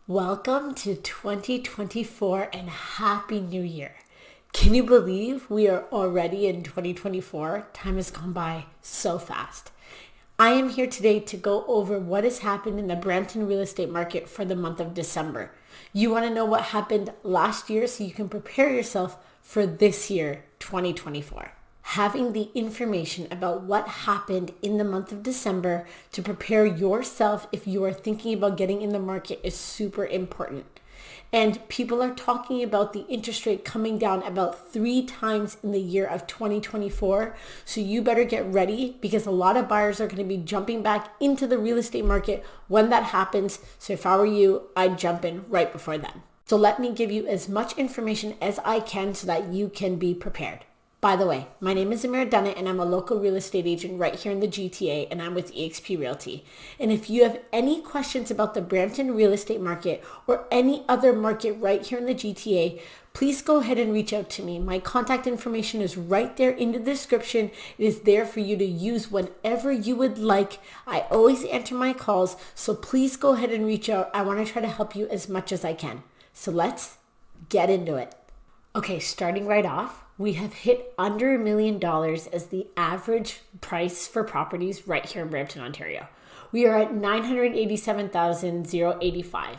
Welcome to 2024 and Happy New Year. Can you believe we are already in 2024? Time has gone by so fast. I am here today to go over what has happened in the Brampton real estate market for the month of December. You want to know what happened last year so you can prepare yourself for this year, 2024. Having the information about what happened in the month of December to prepare yourself if you are thinking about getting in the market is super important. And people are talking about the interest rate coming down about 3 times in the year of 2024. So you better get ready because a lot of buyers are going to be jumping back into the real estate market when that happens. So if I were you, I'd jump in right before then. So let me give you as much information as I can so that you can be prepared. By the way, my name is Zamira Dunnet and I'm a local real estate agent right here in the GTA and I'm with eXp Realty. And if you have any questions about the Brampton real estate market or any other market right here in the GTA, please go ahead and reach out to me. My contact information is right there in the description. It is there for you to use whenever you would like. I always answer my calls, so please go ahead and reach out. I want to try to help you as much as I can. So let's get into it. Okay, starting right off, we have hit under $1 million as the average price for properties right here in Brampton, Ontario. We are at $987,085.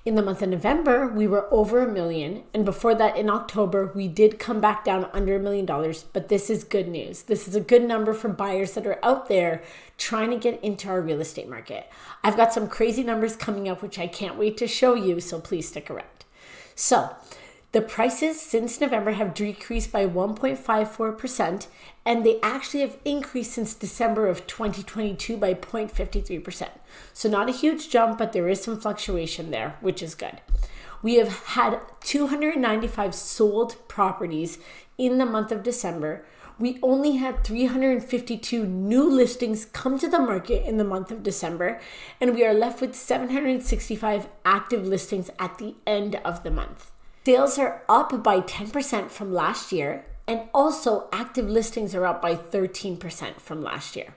In the month of November, we were over $1 million. And before that, in October, we did come back down under $1 million. But this is good news. This is a good number for buyers that are out there trying to get into our real estate market. I've got some crazy numbers coming up, which I can't wait to show you. So please stick around. So the prices since November have decreased by 1.54%, and they actually have increased since December of 2022 by 0.53%. So not a huge jump, but there is some fluctuation there, which is good. We have had 295 sold properties in the month of December. We only had 352 new listings come to the market in the month of December, and we are left with 765 active listings at the end of the month. Sales are up by 10% from last year, and also active listings are up by 13% from last year.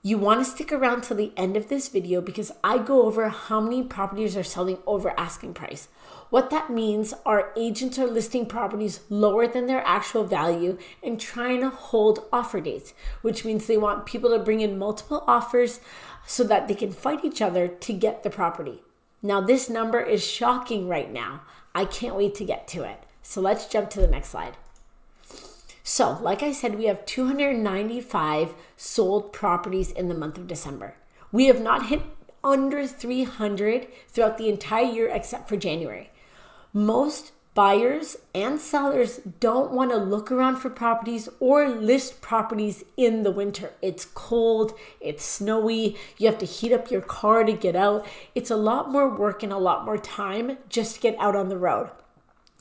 You want to stick around till the end of this video because I go over how many properties are selling over asking price. What that means are agents are listing properties lower than their actual value and trying to hold offer dates, which means they want people to bring in multiple offers so that they can fight each other to get the property. Now this number is shocking right now. I can't wait to get to it. So let's jump to the next slide. So like I said, we have 295 sold properties in the month of December. We have not hit under 300 throughout the entire year except for January. Most buyers and sellers don't want to look around for properties or list properties in the winter. It's cold, it's snowy, you have to heat up your car to get out. It's a lot more work and a lot more time just to get out on the road.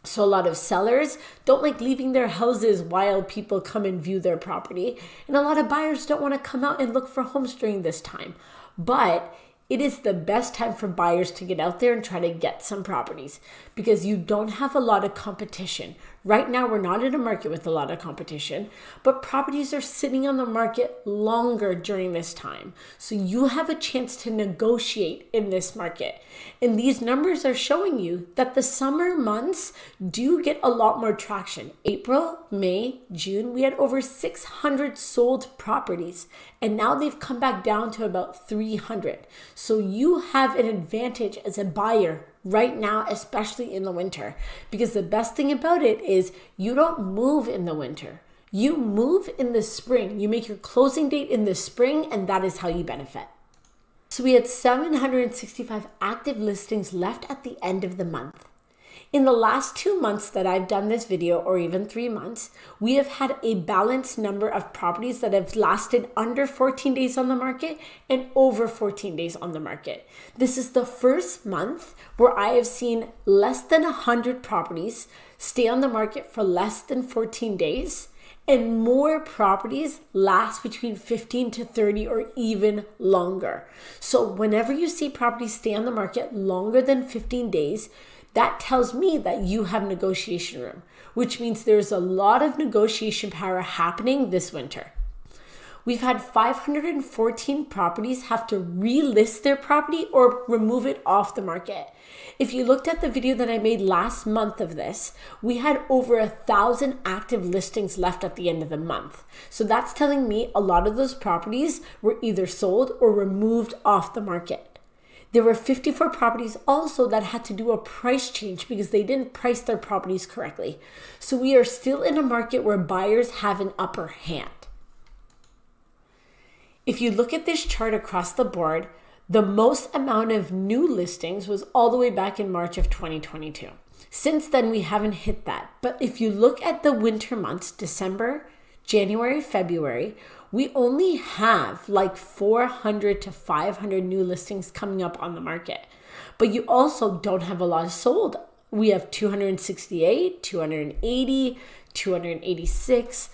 So a lot of sellers don't like leaving their houses while people come and view their property. And a lot of buyers don't want to come out and look for homes during this time. But it is the best time for buyers to get out there and try to get some properties because you don't have a lot of competition. Right now, we're not in a market with a lot of competition, but properties are sitting on the market longer during this time. So you have a chance to negotiate in this market. And these numbers are showing you that the summer months do get a lot more traction. April, May, June, we had over 600 sold properties, and now they've come back down to about 300. So you have an advantage as a buyer right now, especially in the winter, because the best thing about it is you don't move in the winter. You move in the spring. You make your closing date in the spring, and that is how you benefit. So we had 765 active listings left at the end of the month. In the last 2 months that I've done this video, or even 3 months, we have had a balanced number of properties that have lasted under 14 days on the market and over 14 days on the market. This is the first month where I have seen less than 100 properties stay on the market for less than 14 days, and more properties last between 15 to 30 or even longer. So whenever you see properties stay on the market longer than 15 days, that tells me that you have negotiation room, which means there's a lot of negotiation power happening this winter. We've had 514 properties have to relist their property or remove it off the market. If you looked at the video that I made last month of this, we had over 1,000 active listings left at the end of the month. So that's telling me a lot of those properties were either sold or removed off the market. There were 54 properties also that had to do a price change because they didn't price their properties correctly. So we are still in a market where buyers have an upper hand. If you look at this chart across the board, the most amount of new listings was all the way back in March of 2022. Since then, we haven't hit that. But if you look at the winter months, December, January, February, we only have like 400 to 500 new listings coming up on the market. But you also don't have a lot sold. We have 268, 280, 286,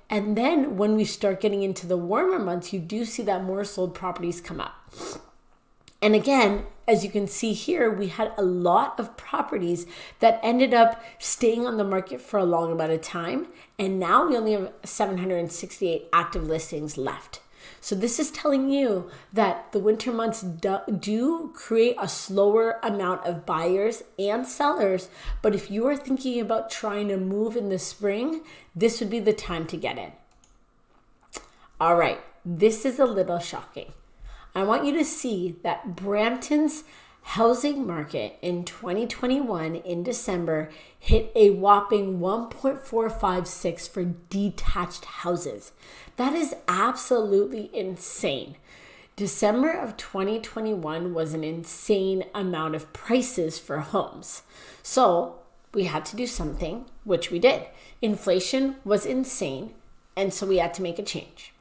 and then when we start getting into the warmer months, you do see that more sold properties come up. And again, as you can see here, we had a lot of properties that ended up staying on the market for a long amount of time. And now we only have 768 active listings left. So this is telling you that the winter months do create a slower amount of buyers and sellers. But if you are thinking about trying to move in the spring, this would be the time to get in. All right, this is a little shocking. I want you to see that Brampton's housing market in 2021 in December hit a whopping 1.456 for detached houses. That is absolutely insane. December of 2021 was an insane amount of prices for homes. So we had to do something, which we did. Inflation was insane, and so we had to make a change.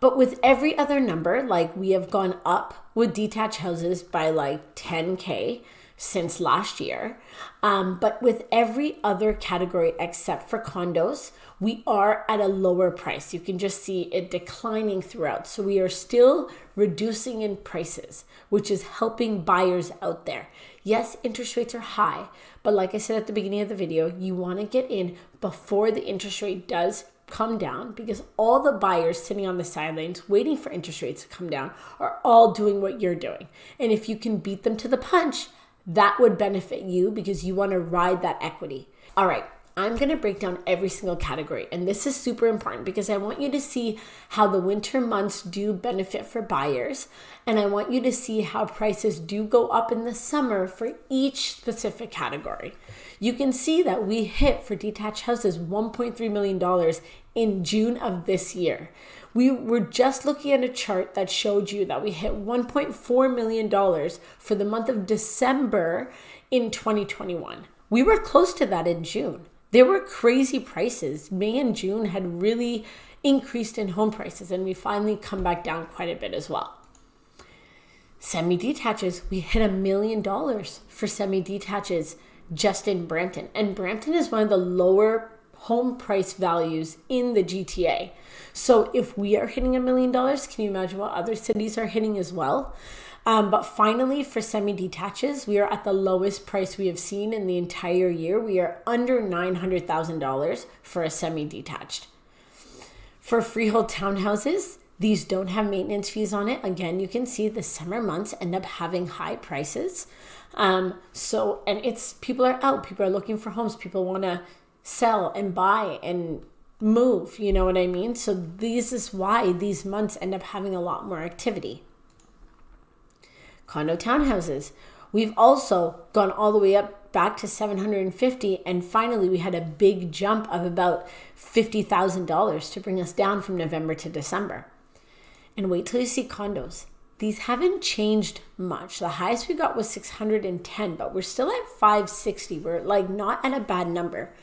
But with every other number, like we have gone up with detached houses by like 10K since last year. But with every other category except for condos, we are at a lower price. You can just see it declining throughout. So we are still reducing in prices, which is helping buyers out there. Yes, interest rates are high, but like I said at the beginning of the video, you want to get in before the interest rate does come down, because all the buyers sitting on the sidelines waiting for interest rates to come down are all doing what you're doing. And if you can beat them to the punch, that would benefit you because you want to ride that equity. All right, I'm going to break down every single category. And this is super important because I want you to see how the winter months do benefit for buyers. And I want you to see how prices do go up in the summer for each specific category. You can see that we hit for detached houses $1.3 million in June of this year. We were just looking at a chart that showed you that we hit $1.4 million for the month of December in 2021. We were close to that in June. There were crazy prices. May and June had really increased in home prices, and we finally come back down quite a bit as well. Semi-detaches, we hit $1 million for semi-detaches just in Brampton. And Brampton is one of the lower home price values in the GTA. So if we are hitting $1 million, can you imagine what other cities are hitting as well? But finally, for semi-detaches, we are at the lowest price we have seen in the entire year. We are under $900,000 for a semi-detached. For freehold townhouses, these don't have maintenance fees on it. Again, you can see the summer months end up having high prices. And it's people are out, people are looking for homes, people want to sell and buy and move, you know what I mean? So this is why these months end up having a lot more activity. Condo townhouses, we've also gone all the way up back to 750, and finally we had a big jump of about $50,000 to bring us down from November to December. And wait till you see condos. These haven't changed much. The highest we got was 610, but we're still at 560. We're like not at a bad number.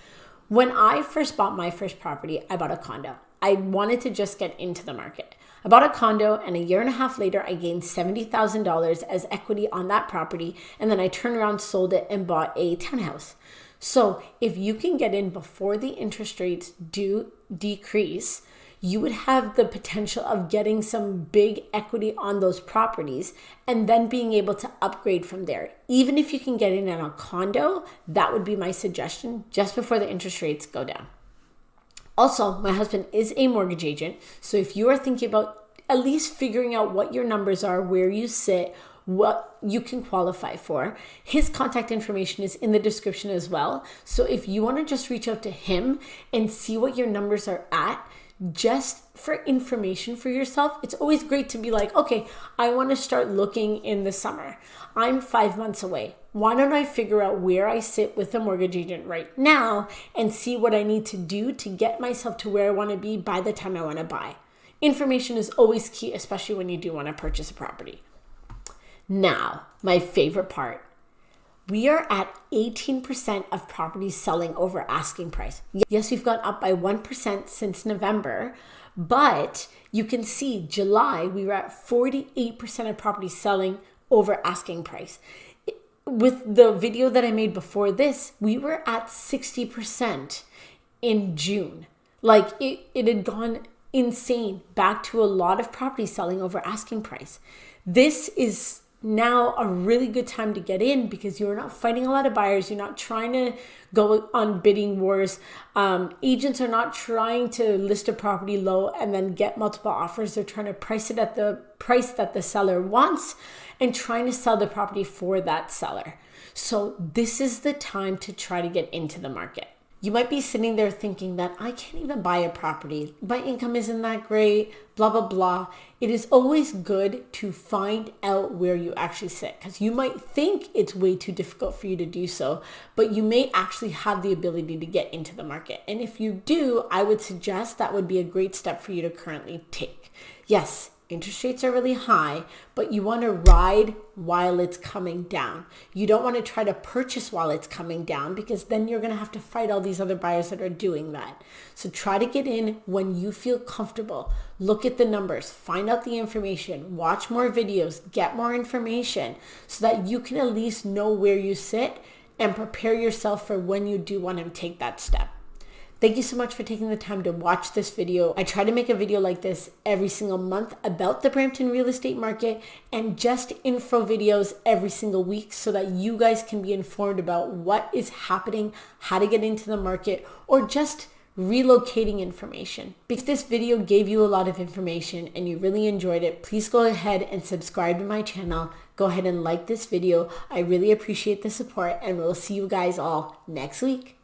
When I first bought my first property, I bought a condo. I wanted to just get into the market. I bought a condo, and a year and a half later, I gained $70,000 as equity on that property. And then I turned around, sold it, and bought a townhouse. So if you can get in before the interest rates do decrease, you would have the potential of getting some big equity on those properties and then being able to upgrade from there. Even if you can get in on a condo, that would be my suggestion just before the interest rates go down. Also, my husband is a mortgage agent. So if you are thinking about at least figuring out what your numbers are, where you sit, what you can qualify for, his contact information is in the description as well. So if you want to just reach out to him and see what your numbers are at, just for information for yourself, it's always great to be like, okay, I want to start looking in the summer. I'm 5 months away. Why don't I figure out where I sit with a mortgage agent right now and see what I need to do to get myself to where I want to be by the time I want to buy? Information is always key, especially when you do want to purchase a property. Now, my favorite part. We are at 18% of properties selling over asking price. Yes, we've gone up by 1% since November, but you can see July, we were at 48% of properties selling over asking price. With the video that I made before this, we were at 60% in June. Like it had gone insane, back to a lot of properties selling over asking price. This is now a really good time to get in because you're not fighting a lot of buyers. You're not trying to go on bidding wars. Agents are not trying to list a property low and then get multiple offers. They're trying to price it at the price that the seller wants and trying to sell the property for that seller. So this is the time to try to get into the market. You might be sitting there thinking that I can't even buy a property. My income isn't that great, blah, blah, blah. It is always good to find out where you actually sit because you might think it's way too difficult for you to do so, but you may actually have the ability to get into the market. And if you do, I would suggest that would be a great step for you to currently take. Yes, interest rates are really high, but you want to ride while it's coming down. You don't want to try to purchase while it's coming down because then you're going to have to fight all these other buyers that are doing that. So try to get in when you feel comfortable. Look at the numbers, find out the information, watch more videos, get more information so that you can at least know where you sit and prepare yourself for when you do want to take that step. Thank you so much for taking the time to watch this video. I try to make a video like this every single month about the Brampton real estate market and just info videos every single week so that you guys can be informed about what is happening, how to get into the market, or just relocating information. If this video gave you a lot of information and you really enjoyed it, please go ahead and subscribe to my channel. Go ahead and like this video. I really appreciate the support and we'll see you guys all next week.